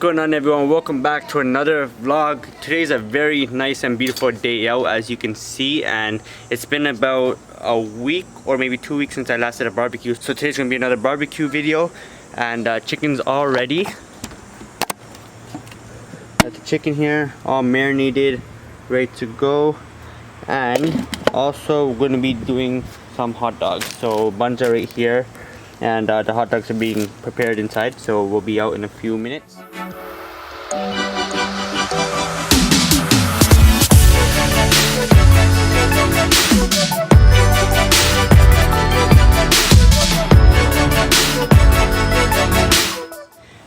going on, everyone? Welcome back to another vlog. Today's a very nice and beautiful day out, as you can see, and it's been about a week or maybe 2 weeks since I last did a barbecue. So today's gonna be another barbecue video, and chicken's all ready. Got the chicken here, all marinated, ready to go. And also we're gonna be doing some hot dogs. So buns are right here, and the hot dogs are being prepared inside, so we'll be out in a few minutes.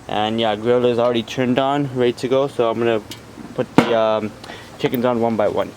And yeah, grill is already turned on, ready to go, so I'm gonna put the chickens on one by one.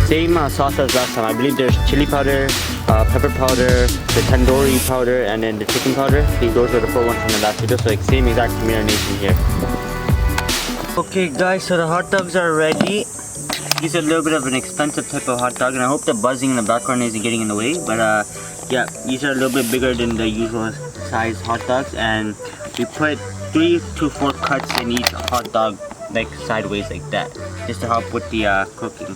Same sauce as last time. I believe there's chili powder, pepper powder, the tandoori powder, and then the chicken powder. I think those are the 4 ones from the last video, so like same exact marination here. Okay guys, so the hot dogs are ready. These are a little bit of an expensive type of hot dog, and I hope the buzzing in the background isn't getting in the way, but yeah, these are a little bit bigger than the usual size hot dogs, and we put 3 to 4 cuts in each hot dog, like sideways like that, just to help with the cooking.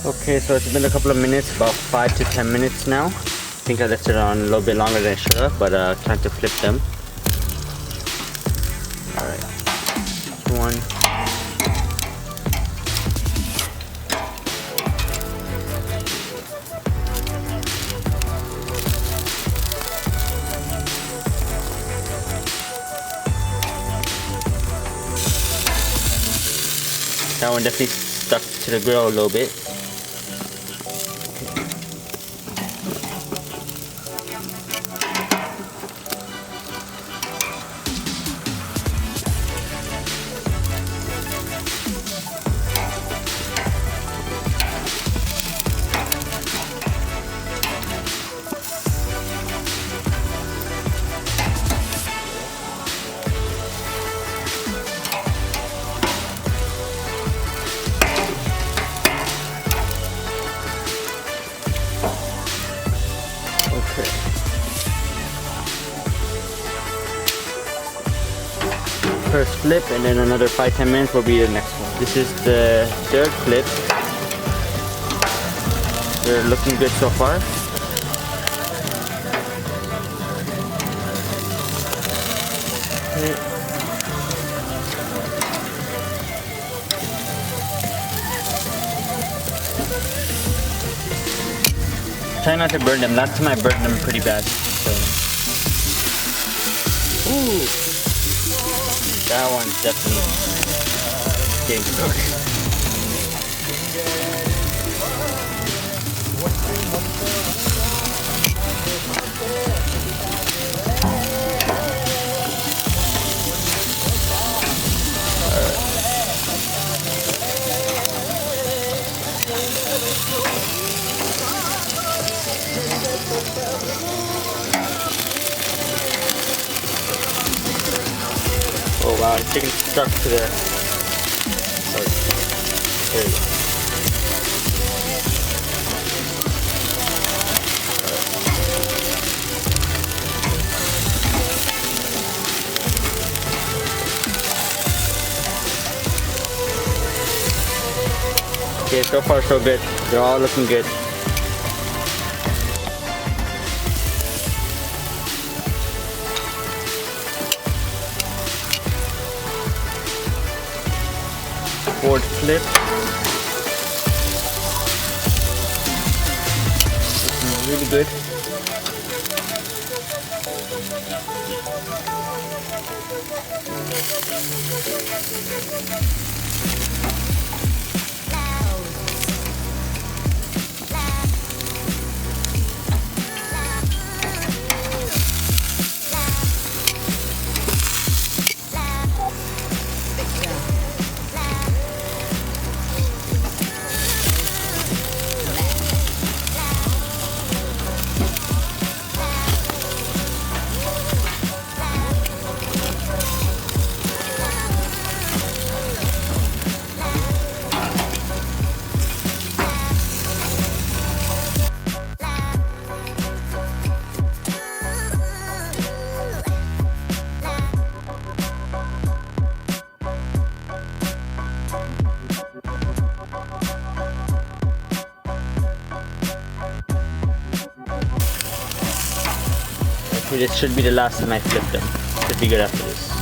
Okay, so it's been a couple of minutes, about 5 to 10 minutes now. I think I left it on a little bit longer than I should have, but time to flip them. Alright, this one. That one definitely stuck to the grill a little bit. First flip, and then another 5-10 minutes will be the next one. This is the third flip. They're looking good so far. Okay. Try not to burn them. Last time I burned them pretty bad. So. Ooh. That one's definitely getting cooked. Oh wow, the chicken stuck to there. Oh, there you go. Okay, so far so good. They're all looking good. Forward flip. Looking really good. This should be the last time I flip them. Should be good after this.